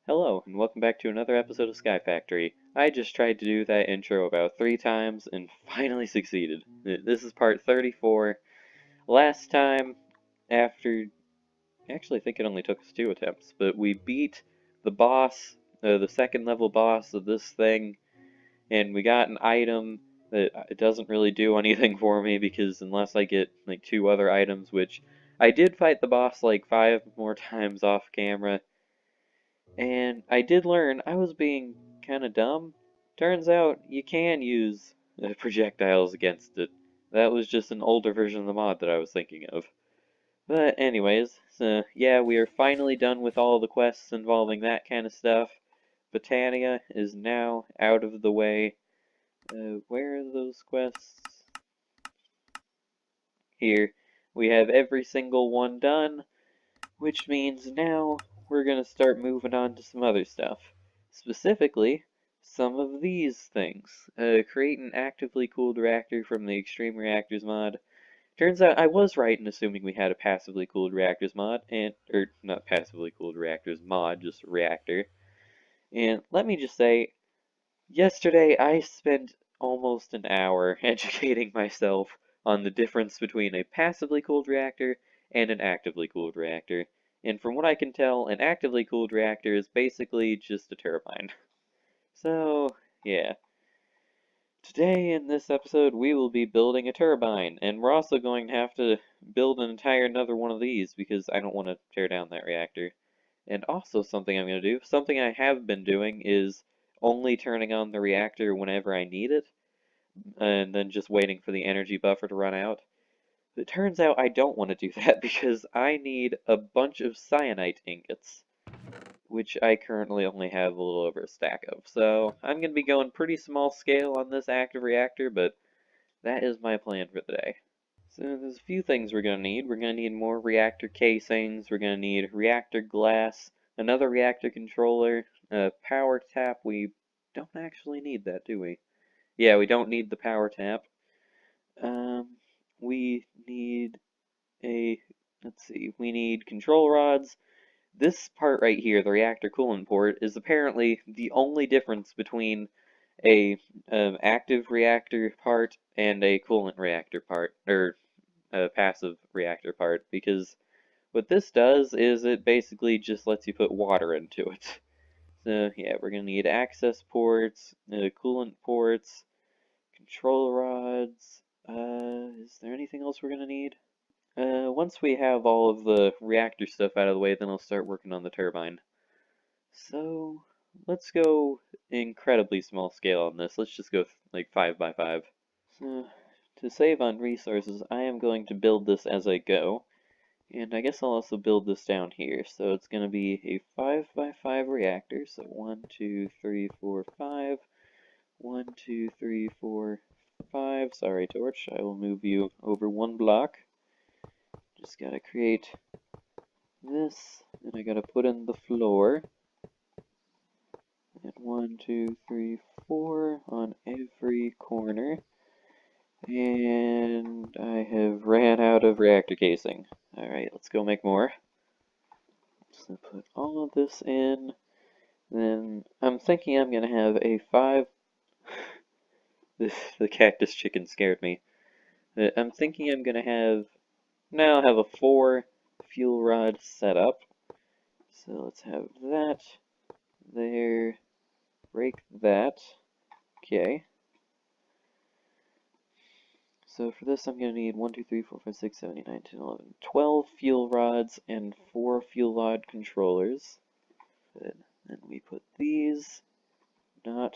Hello, and welcome back to another episode of Sky Factory. I just tried to do that intro about 3 times and finally succeeded. This is part 34. Last time, after... Actually, I think it only took us 2 attempts, but we beat the boss, the second level boss of this thing, and we got an item that it doesn't really do anything for me because unless I get like 2 other items, which I did fight the boss like 5 more times off camera, and I did learn I was being kind of dumb. Turns out you can use projectiles against it. That was just an older version of the mod that I was thinking of. But anyways, so yeah, we are finally done with all the quests involving that kind of stuff. Botania is now out of the way. Where are those quests? Here. We have every single one done, which means now we're going to start moving on to some other stuff. Specifically, some of these things. Create an actively cooled reactor from the Extreme Reactors mod. Turns out I was right in assuming we had a passively cooled reactors mod, or not passively cooled reactors mod, just reactor. And let me just say, yesterday I spent almost an hour educating myself on the difference between a passively cooled reactor and an actively cooled reactor. And from what I can tell, an actively cooled reactor is basically just a turbine. So, yeah. Today in this episode we will be building a turbine, and we're also going to have to build an entire another one of these because I don't want to tear down that reactor. And also something I'm going to do, something I have been doing is only turning on the reactor whenever I need it, and then just waiting for the energy buffer to run out. It turns out I don't want to do that because I need a bunch of cyanite ingots, which I currently only have a little over a stack of. So I'm going to be going pretty small scale on this active reactor, but that is my plan for the day. So there's a few things we're going to need. We're going to need more reactor casings, we're going to need reactor glass, another reactor controller, a power tap. We don't actually need that, do we? Yeah, we don't need the power tap. We need let's see, we need control rods. This part right here, the reactor coolant port, is apparently the only difference between a active reactor part and a coolant reactor part, or a passive reactor part, because what this does is it basically just lets you put water into it. So yeah, we're going to need access ports, coolant ports, control rods. Is there anything else we're going to need? Once we have all of the reactor stuff out of the way, then I'll start working on the turbine. So, let's go incredibly small scale on this. Let's just go like 5 by 5. So, to save on resources, I am going to build this as I go. And I guess I'll also build this down here. So it's going to be a 5 by 5 reactor. So 1, 2, 3, 4, 5. 1, 2, 3, 4, 5. Sorry, Torch. I will move you over 1 block. Just gotta create this, and I gotta put in the floor. And 1, 2, 3, 4 on every corner. And I have ran out of reactor casing. Alright, let's go make more. So put all of this in. Then I'm thinking I'm gonna have a 5. The cactus chicken scared me. I'm thinking I'm gonna have. Now I have a 4 fuel rod set up. So let's have that there. Break that. Okay. So for this I'm going to need 1, 2, 3, 4, 5, 6, 7, 8, 9, 10, 11, 12 fuel rods and 4 fuel rod controllers. Good. Then we put these not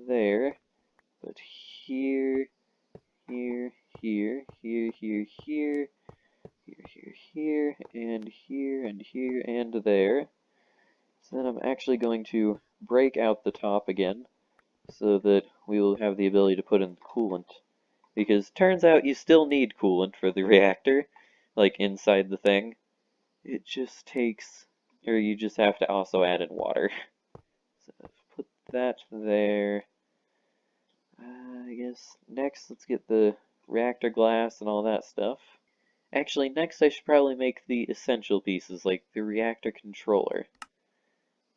there, but here, here, here, here, here, here, here, here, here, and here, and here, and there. So then I'm actually going to break out the top again, so that we will have the ability to put in coolant. Because turns out you still need coolant for the reactor, like inside the thing. It just takes, or you just have to also add in water. So put that there. I guess next let's get the reactor glass and all that stuff. Actually, next I should probably make the essential pieces, like the reactor controller.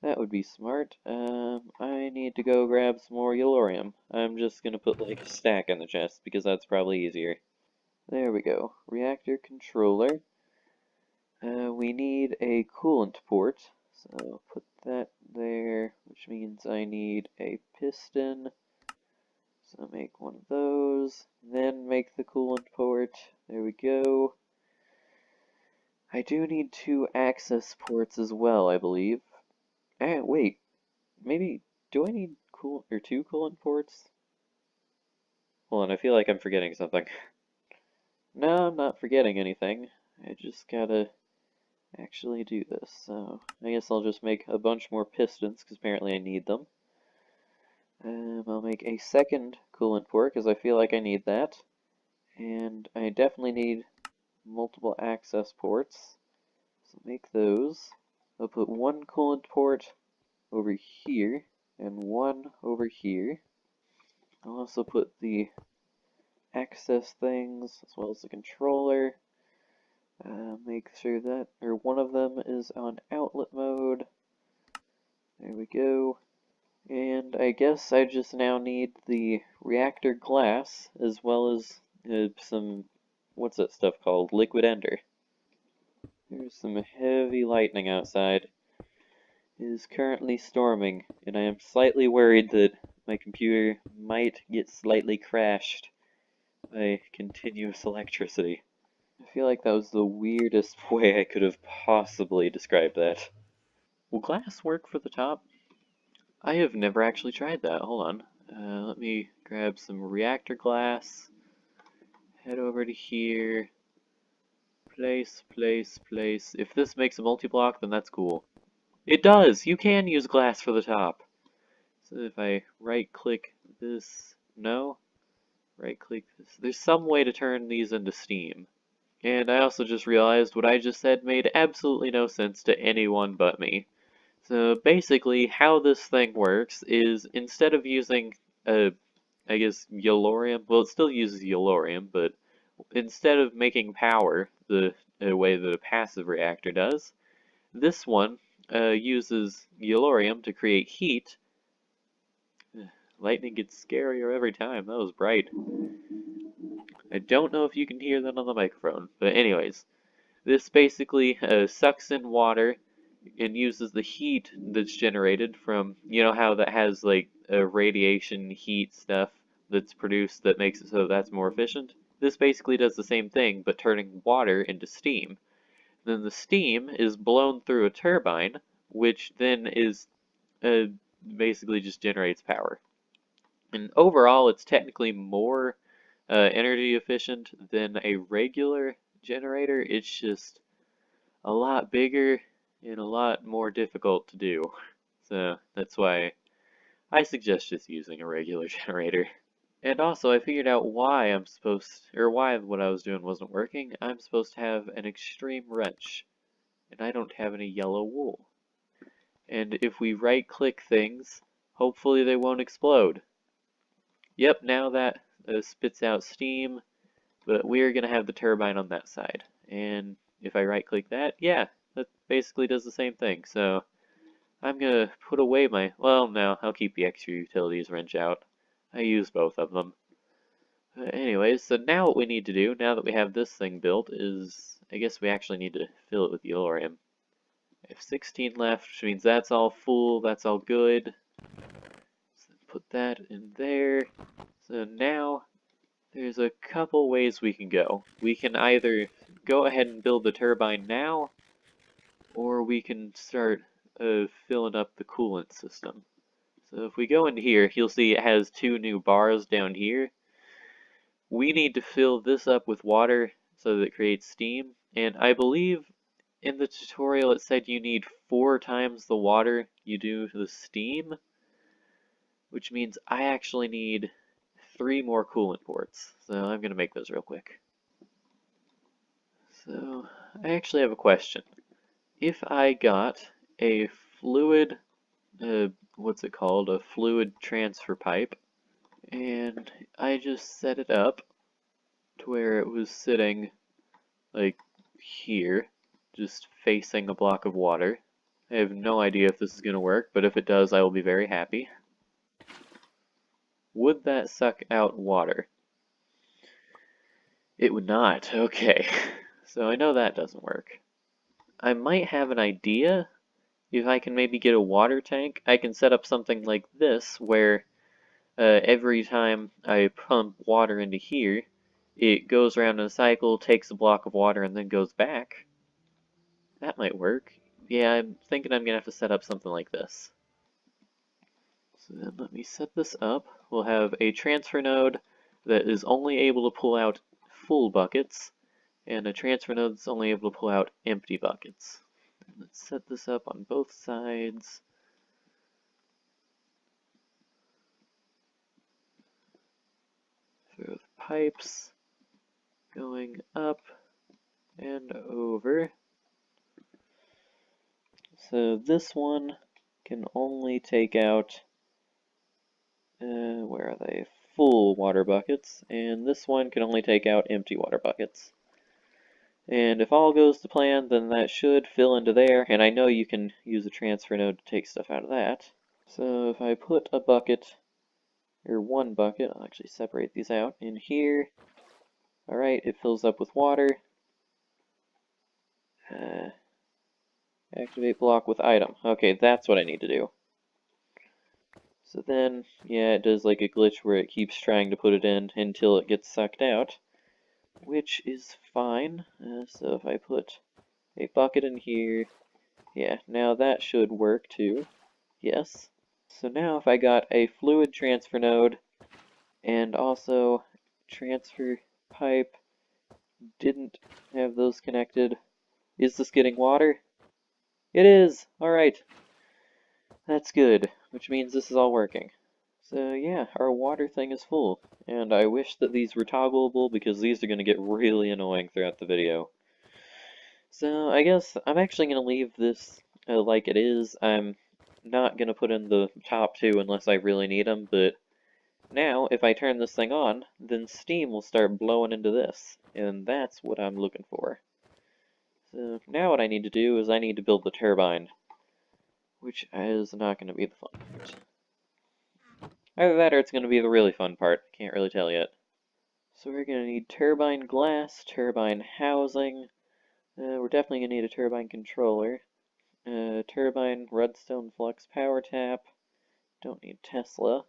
That would be smart. I need to go grab some more Yellorium. I'm just gonna put like a stack in the chest because that's probably easier. There we go. Reactor controller. We need a coolant port, so put that there, which means I need a piston. So make one of those, then make the coolant port. There we go. I do need 2 access ports as well, I believe. Wait, maybe, do I need 2 coolant ports? Hold on, I feel like I'm forgetting something. No, I'm not forgetting anything. I just gotta actually do this. So I guess I'll just make a bunch more pistons because apparently I need them. I'll make a second coolant port because I feel like I need that. And I definitely need multiple access ports. So make those. I'll put 1 coolant port over here and 1 over here. I'll also put the access things as well as the controller. Make sure that, or one of them is on outlet mode. There we go. And I guess I just now need the reactor glass as well as some, what's that stuff called? Liquid ender. There's some heavy lightning outside. It is currently storming, and I am slightly worried that my computer might get slightly crashed by continuous electricity. I feel like that was the weirdest way I could have possibly described that. Will glass work for the top? I have never actually tried that. Hold on. Let me grab some reactor glass. Head over to here. Place, place, place. If this makes a multi-block, then that's cool. It does! You can use glass for the top. So if I right-click this... No? Right-click this. There's some way to turn these into steam. And I also just realized what I just said made absolutely no sense to anyone but me. So basically, how this thing works is instead of using, I guess, Yellorium, well, it still uses Yellorium, but instead of making power the way that a passive reactor does, this one uses Yellorium to create heat. Lightning gets scarier every time. That was bright. I don't know if you can hear that on the microphone, but anyways, this basically sucks in water and uses the heat that's generated from, you know how that has like a radiation heat stuff that's produced that makes it so that's more efficient? This basically does the same thing, but turning water into steam. Then the steam is blown through a turbine, which then is uh, basically just generates power. And overall, it's technically more energy efficient than a regular generator. It's just a lot bigger and a lot more difficult to do. So that's why I suggest just using a regular generator. And also, I figured out why why what I was doing wasn't working. I'm supposed to have an extreme wrench, and I don't have any yellow wool. And if we right-click things, hopefully they won't explode. Yep, now that spits out steam, but we're going to have the turbine on that side. And if I right-click that, yeah, that basically does the same thing. So I'm going to put away my, well, no, I'll keep the extra utilities wrench out. I use both of them. Anyways, so now what we need to do, now that we have this thing built, is I guess we actually need to fill it with Yellorium. I have 16 left, which means that's all full, that's all good. So put that in there. So now there's a couple ways we can go. We can either go ahead and build the turbine now, or we can start filling up the coolant system. So if we go into here, you'll see it has 2 new bars down here. We need to fill this up with water so that it creates steam, and I believe in the tutorial it said you need 4 times the water you do the steam, which means I actually need 3 more coolant ports. So I'm going to make those real quick. So I actually have a question. If I got a fluid, what's it called? A fluid transfer pipe, and I just set it up to where it was sitting like here, just facing a block of water. I have no idea if this is going to work, but if it does, I will be very happy. Would that suck out water? It would not. Okay. So I know that doesn't work. I might have an idea. If I can maybe get a water tank, I can set up something like this where every time I pump water into here, it goes around in a cycle, takes a block of water, and then goes back. That might work. Yeah, I'm thinking I'm gonna have to set up something like this. So then let me set this up. We'll have a transfer node that is only able to pull out full buckets, and a transfer node that's only able to pull out empty buckets. Let's set this up on both sides. Throw the pipes going up and over. So this one can only take out, where are they? Full water buckets, and this one can only take out empty water buckets. And if all goes to plan, then that should fill into there, and I know you can use a transfer node to take stuff out of that. So if I put a bucket, or one bucket, I'll actually separate these out, in here. Alright, it fills up with water. Activate block with item. Okay, that's what I need to do. So then, yeah, it does like a glitch where it keeps trying to put it in until it gets sucked out, which is fine. So if I put a bucket in here, yeah, now that should work too. Yes. So now if I got a fluid transfer node and also transfer pipe, didn't have those connected. Is this getting water? It is! Alright. That's good, which means this is all working. So yeah, our water thing is full, and I wish that these were toggleable because these are going to get really annoying throughout the video. So I guess I'm actually going to leave this like it is. I'm not going to put in the top two unless I really need them, but now if I turn this thing on, then steam will start blowing into this, and that's what I'm looking for. So now what I need to do is I need to build the turbine, which is not going to be the fun part. Either that or it's going to be the really fun part. Can't really tell yet. So we're going to need turbine glass, turbine housing. We're definitely going to need a turbine controller. Turbine redstone flux power tap. Don't need Tesla.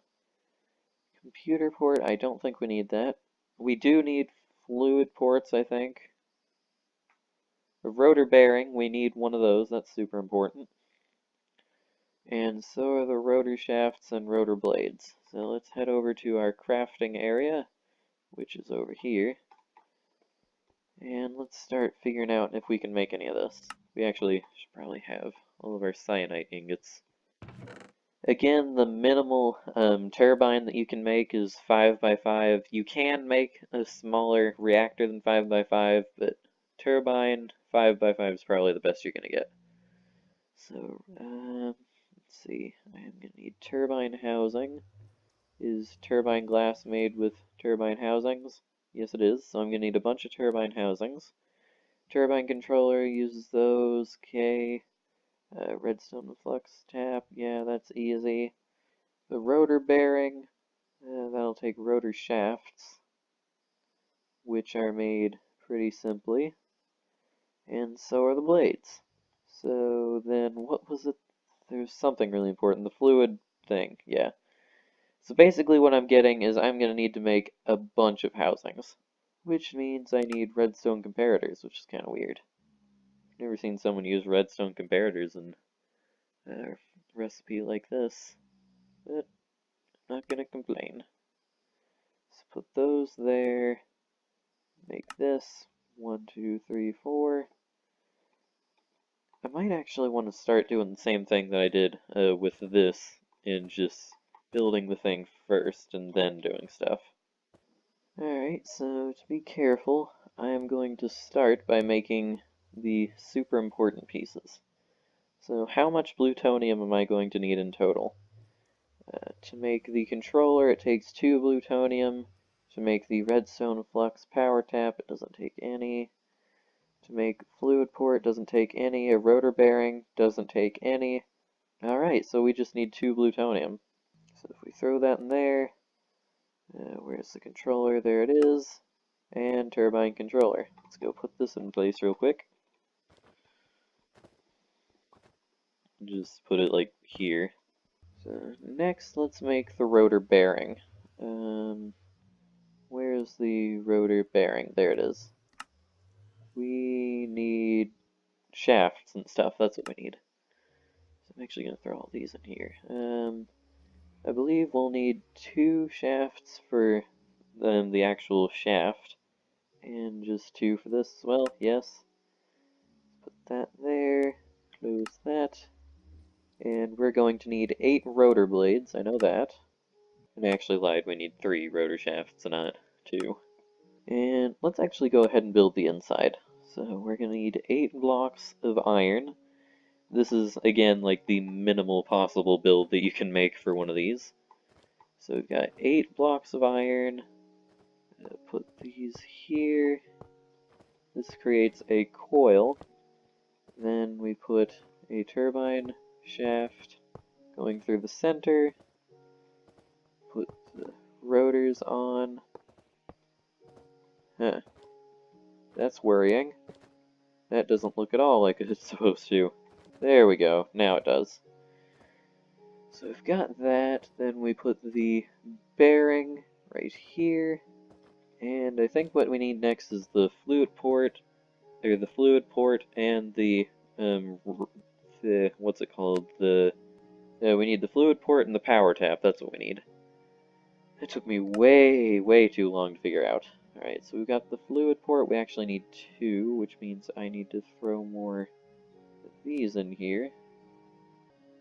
Computer port, I don't think we need that. We do need fluid ports, I think. A rotor bearing, we need one of those. That's super important. And so are the rotor shafts and rotor blades. So let's head over to our crafting area, which is over here. And let's start figuring out if we can make any of this. We actually should probably have all of our cyanite ingots. Again, the minimal turbine that you can make is 5x5. You can make a smaller reactor than 5x5, but turbine 5x5 is probably the best you're going to get. So, let's see. I'm going to need turbine housing. Is turbine glass made with turbine housings? Yes, it is. So I'm going to need a bunch of turbine housings. Turbine controller uses those. Okay. Redstone flux tap. Yeah, that's easy. The rotor bearing. That'll take rotor shafts, which are made pretty simply. And so are the blades. So then, what was it? There's something really important. The fluid thing. Yeah. So basically what I'm getting is I'm going to need to make a bunch of housings, which means I need redstone comparators, which is kind of weird. Never seen someone use redstone comparators in a recipe like this, but I'm not going to complain. So put those there, make this, 1, 2, 3, 4. I might actually want to start doing the same thing that I did with this, and just building the thing first and then doing stuff. Alright, so to be careful, I am going to start by making the super important pieces. So how much plutonium am I going to need in total? To make the controller, it takes 2 plutonium. To make the redstone flux power tap, it doesn't take any. To make fluid port doesn't take any, a rotor bearing doesn't take any. Alright, so we just need 2 plutonium. So if we throw that in there, where's the controller? There it is. And turbine controller. Let's go put this in place real quick. Just put it like here. So next, let's make the rotor bearing. Where's the rotor bearing? There it is. We need shafts and stuff. That's what we need. So I'm actually going to throw all these in here. I believe we'll need 2 shafts for the actual shaft. And just 2 for this as well. Yes. Put that there. Close that. And we're going to need 8 rotor blades. I know that. And I actually lied. We need 3 rotor shafts and not 2. And let's actually go ahead and build the inside. So we're going to need 8 blocks of iron. This is, again, like the minimal possible build that you can make for one of these. So we've got 8 blocks of iron. Put these here. This creates a coil. Then we put a turbine shaft going through the center. Put the rotors on. Huh. That's worrying. That doesn't look at all like it's supposed to. There we go. Now it does. So we've got that. Then we put the bearing right here. And I think what we need next is the fluid port, or the fluid port and the what's it called? We need the fluid port and the power tap. That's what we need. That took me way too long to figure out. Alright, so we've got the fluid port. We actually need 2, which means I need to throw more of these in here.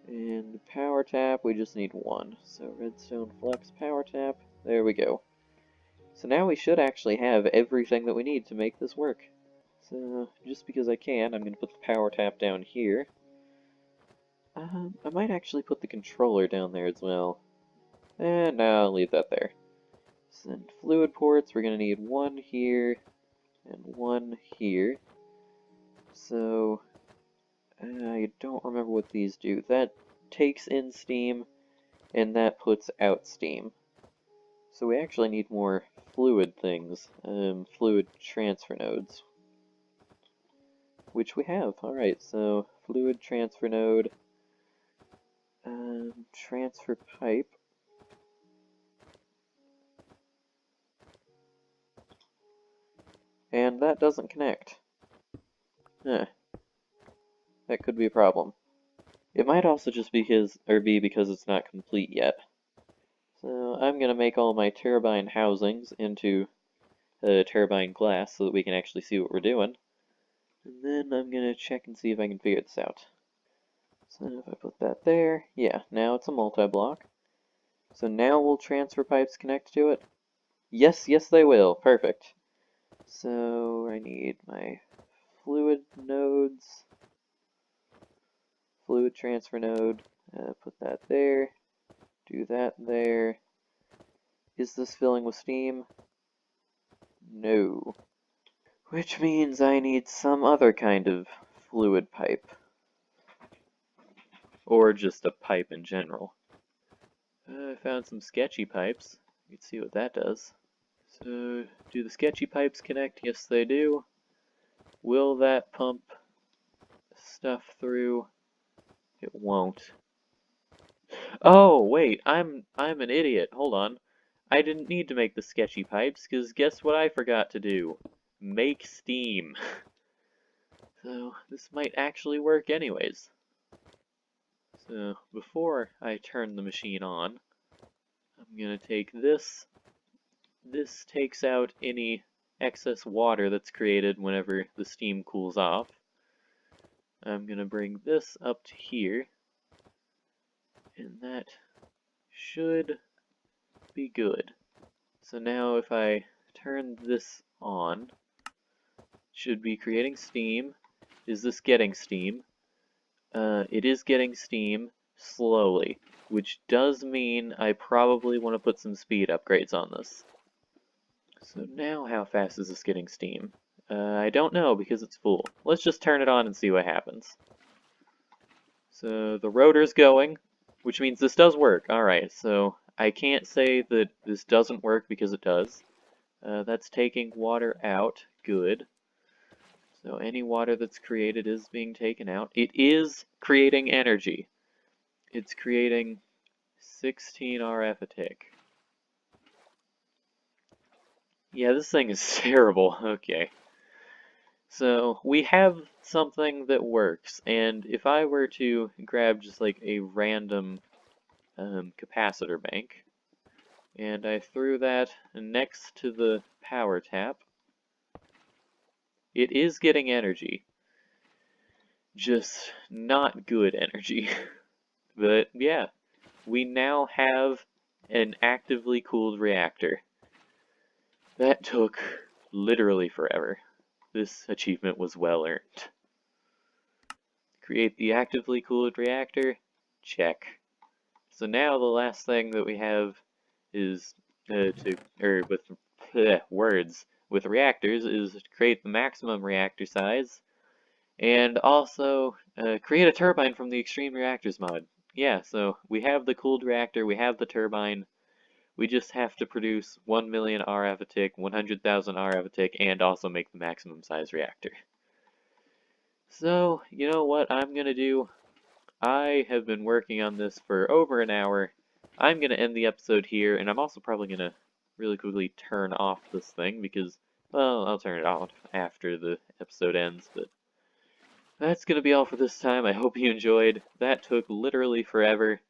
And the power tap, we just need 1. So redstone flex power tap. There we go. So now we should actually have everything that we need to make this work. So, just because I can, I'm going to put the power tap down here. I might actually put the controller down there as well. And now I'll leave that there. So then fluid ports, we're going to need 1 here and 1 here. So, I don't remember what these do. That takes in steam, and that puts out steam. So we actually need more fluid things, fluid transfer nodes. Which we have. Alright, so fluid transfer node, transfer pipe. And that doesn't connect. Huh. That could be a problem. It might also just be because it's not complete yet. So I'm going to make all my turbine housings into turbine glass so that we can actually see what we're doing. And then I'm going to check and see if I can figure this out. So if I put that there, yeah, now it's a multi-block. So now will transfer pipes connect to it? Yes, they will. Perfect. So I need my fluid nodes, fluid transfer node, put that there, do that there. Is this filling with steam? No. Which means I need some other kind of fluid pipe. Or just a pipe in general. I found some sketchy pipes. You can see what that does. So, do the sketchy pipes connect? Yes, they do. Will that pump stuff through? It won't. Oh, wait, I'm an idiot. Hold on. I didn't need to make the sketchy pipes, because guess what I forgot to do? Make steam. So, this might actually work anyways. So, before I turn the machine on, I'm going to take this. This takes out any excess water that's created whenever the steam cools off. I'm going to bring this up to here. And that should be good. So now if I turn this on, it should be creating steam. Is this getting steam? It is getting steam slowly, which does mean I probably want to put some speed upgrades on this. So now how fast is this getting steam? I don't know because it's full. Let's just turn it on and see what happens. So the rotor's going, which means this does work. Alright, so I can't say that this doesn't work because it does. That's taking water out. Good. So any water that's created is being taken out. It is creating energy. It's creating 16 RF a tick. Yeah, this thing is terrible. Okay. So we have something that works, and if I were to grab just like a random capacitor bank, and I threw that next to the power tap, it is getting energy. Just not good energy. But yeah, we now have an actively cooled reactor. That took literally forever. This achievement was well earned. Create the actively cooled reactor? Check. So now the last thing that we have is with reactors is to create the maximum reactor size and also create a turbine from the extreme reactors mod. Yeah, so we have the cooled reactor, we have the turbine, we just have to produce 1 million RF a tick, 100,000 RF a tick, and also make the maximum size reactor. So, you know what I'm gonna do? I have been working on this for over an hour. I'm gonna end the episode here, and I'm also probably gonna really quickly turn off this thing because, well, I'll turn it off after the episode ends, but that's gonna be all for this time. I hope you enjoyed. That took literally forever.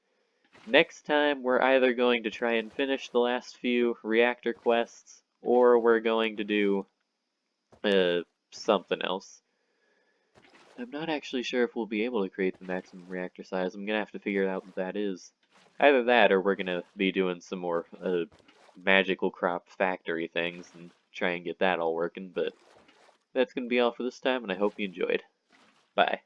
Next time, we're either going to try and finish the last few reactor quests, or we're going to do something else. I'm not actually sure if we'll be able to create the maximum reactor size. I'm gonna have to figure out what that is. Either that, or we're gonna be doing some more magical crop factory things and try and get that all working, but that's gonna be all for this time, and I hope you enjoyed. Bye.